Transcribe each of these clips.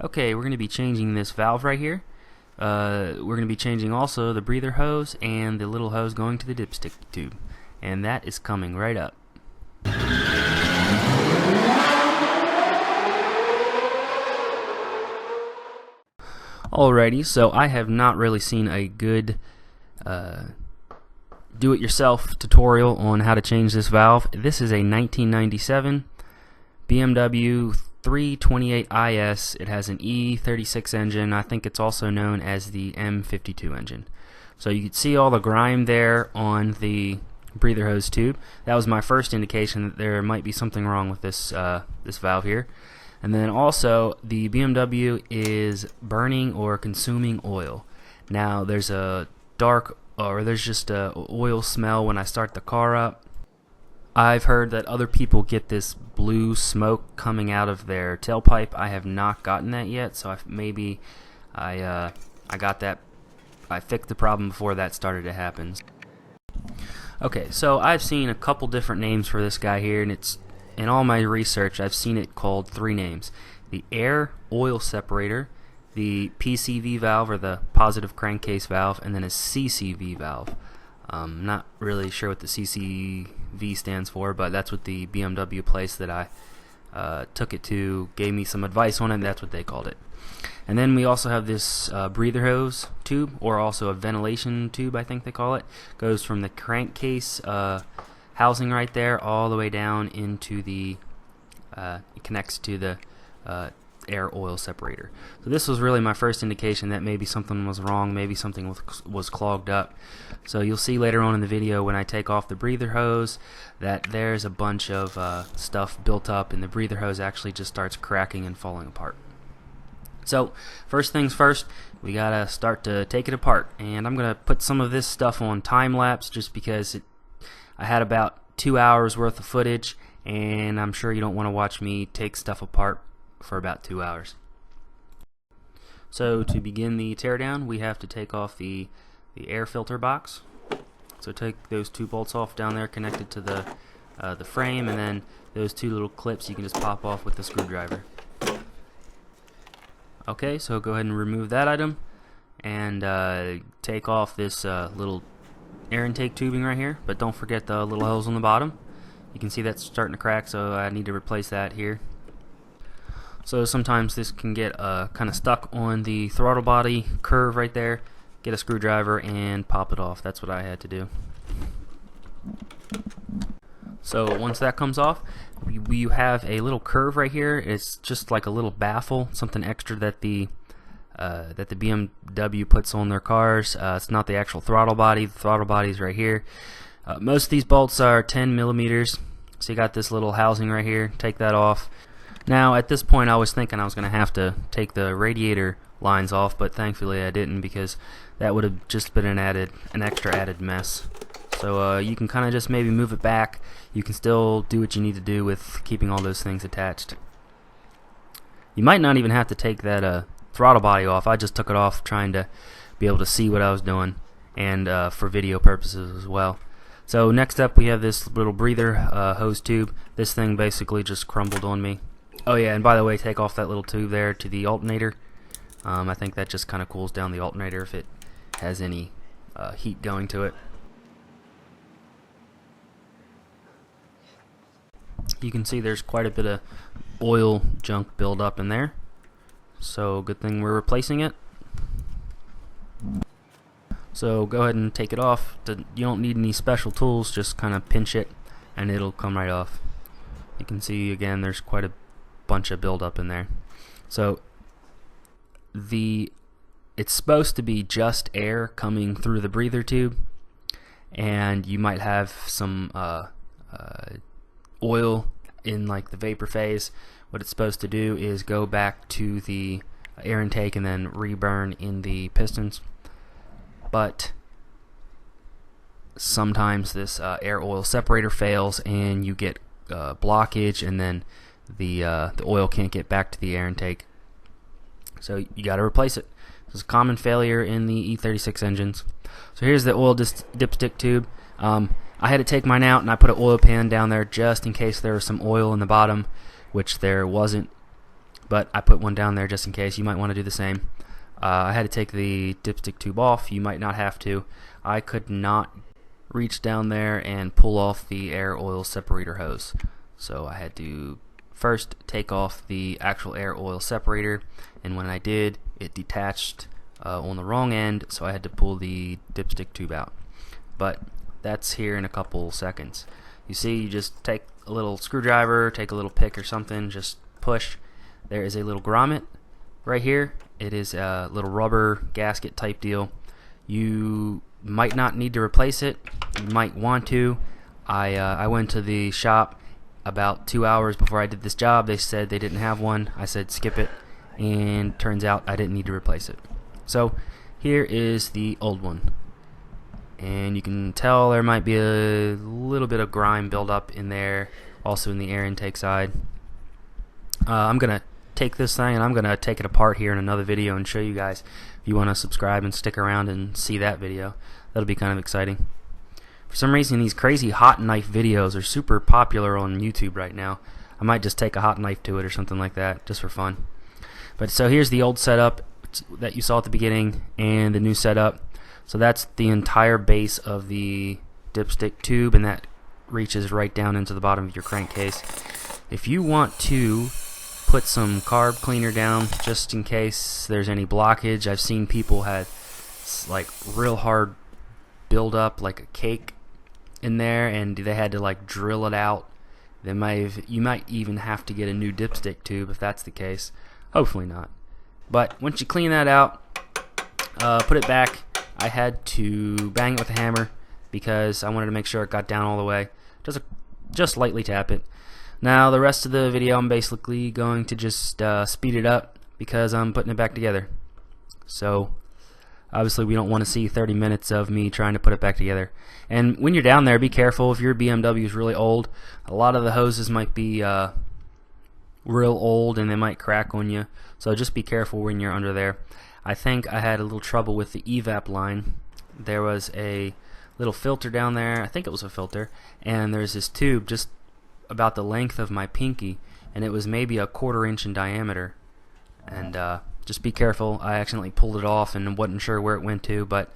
Okay, we're going to be changing this valve right here. We're going to be changing also the breather hose and the little hose going to the dipstick tube. And that is coming right up. Alrighty, so I have not really seen a good do-it-yourself tutorial on how to change this valve. This is a 1997 BMW 328IS. It has an E36 engine. I think it's also known as the M52 engine. So you can see all the grime there on the breather hose tube. That was my first indication that there might be something wrong with this this valve here. And then also the BMW is burning or consuming oil. Now there's a there's just a oil smell when I start the car up. I've heard that other people get this blue smoke coming out of their tailpipe. I have not gotten that yet, so maybe I got that. I fixed the problem before that started to happen. Okay, so I've seen a couple different names for this guy here, and it's in all my research I've seen it called three names: the Air Oil Separator, the PCV valve, or the positive crankcase valve, and then a CCV valve. Not really sure what the CCV stands for, but that's what the BMW place that I took it to gave me some advice on it, and that's what they called it. And then we also have this breather hose tube, or also a ventilation tube, I think they call it. Goes from the crankcase housing right there all the way down into the it connects to the air oil separator. So this was really my first indication that maybe something was wrong, maybe something was clogged up. So you'll see later on in the video when I take off the breather hose that there's a bunch of stuff built up, and the breather hose actually just starts cracking and falling apart. So first things first, we gotta start to take it apart, and I'm gonna put some of this stuff on time lapse just because I had about 2 hours worth of footage, and I'm sure you don't want to watch me take stuff apart for about 2 hours. So to begin the teardown, we have to take off the air filter box. So take those two bolts off down there connected to the frame, and then those two little clips you can just pop off with the screwdriver. Okay, so go ahead and remove that item, and take off this little air intake tubing right here, but don't forget the little holes on the bottom. You can see that's starting to crack, so I need to replace that here. So sometimes this can get kind of stuck on the throttle body curve right there. Get a screwdriver and pop it off. That's what I had to do. So once that comes off, we have a little curve right here. It's just like a little baffle, something extra that the BMW puts on their cars. It's not the actual throttle body. The throttle body is right here. Most of these bolts are 10 millimeters. So you got this little housing right here. Take that off. Now at this point I was thinking I was going to have to take the radiator lines off, but thankfully I didn't, because that would have just been an extra added mess. So you can kind of just maybe move it back. You can still do what you need to do with keeping all those things attached. You might not even have to take that throttle body off. I just took it off trying to be able to see what I was doing, and for video purposes as well. So next up we have this little breather hose tube. This thing basically just crumbled on me. Oh yeah, and by the way, take off that little tube there to the alternator. I think that just kind of cools down the alternator if it has any heat going to it. You can see there's quite a bit of oil junk build up in there, so good thing we're replacing it. So go ahead and take it off. You don't need any special tools, just kind of pinch it and it'll come right off. You can see again there's quite a bunch of buildup in there. So it's supposed to be just air coming through the breather tube, and you might have some oil in like the vapor phase. What it's supposed to do is go back to the air intake and then reburn in the pistons. But sometimes this air oil separator fails and you get blockage, and then the oil can't get back to the air intake, so you got to replace it. This is a common failure in the E36 engines. So here's the oil dipstick tube. I had to take mine out, and I put an oil pan down there just in case there was some oil in the bottom, which there wasn't. but I put one down there just in case. You might want to do the same. I had to take the dipstick tube off. You might not have to. I could not reach down there and pull off the air oil separator hose, so I had to first take off the actual air oil separator, and when I did, it detached on the wrong end, so I had to pull the dipstick tube out. But that's here in a couple seconds. You see, you just take a little screwdriver, take a little pick or something, just push. There is a little grommet right here. It is a little rubber gasket type deal. You might not need to replace it. You might want to. I went to the shop about 2 hours before I did this job. They said they didn't have one. I said skip it, and turns out I didn't need to replace it. So here is the old one, and you can tell there might be a little bit of grime buildup in there, also in the air intake side. I'm gonna take this thing and I'm gonna take it apart here in another video and show you guys. If you want to subscribe and stick around and see that video, that'll be kind of exciting. For some reason, these crazy hot knife videos are super popular on YouTube right now. I might just take a hot knife to it or something like that, just for fun. But so here's the old setup that you saw at the beginning and the new setup. So that's the entire base of the dipstick tube, and that reaches right down into the bottom of your crankcase. If you want to put some carb cleaner down just in case there's any blockage, I've seen people had like real hard buildup, like a cake in there, and they had to like drill it out. You might even have to get a new dipstick tube if that's the case. Hopefully not. But once you clean that out, put it back. I had to bang it with a hammer because I wanted to make sure it got down all the way. Just lightly tap it. Now the rest of the video I'm basically going to just speed it up because I'm putting it back together. So obviously we don't want to see 30 minutes of me trying to put it back together. And when you're down there, be careful. If your BMW is really old, a lot of the hoses might be real old and they might crack on you, so just be careful when you're under there. I think I had a little trouble with the evap line. There was a little filter down there, I think it was a filter, and there's this tube just about the length of my pinky, and it was maybe a 1/4 inch in diameter, and just be careful. I accidentally pulled it off and wasn't sure where it went to, but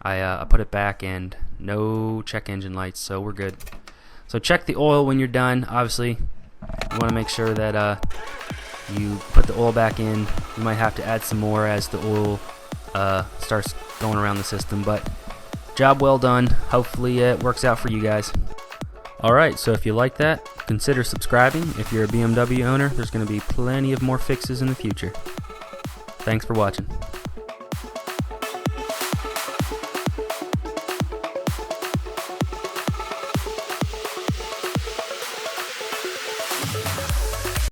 I put it back, and no check engine lights, so we're good. So check the oil when you're done. Obviously you want to make sure that you put the oil back in. You might have to add some more as the oil starts going around the system, but job well done. Hopefully it works out for you guys. Alright, so if you like that, consider subscribing. If you're a BMW owner, there's going to be plenty of more fixes in the future. Thanks for watching.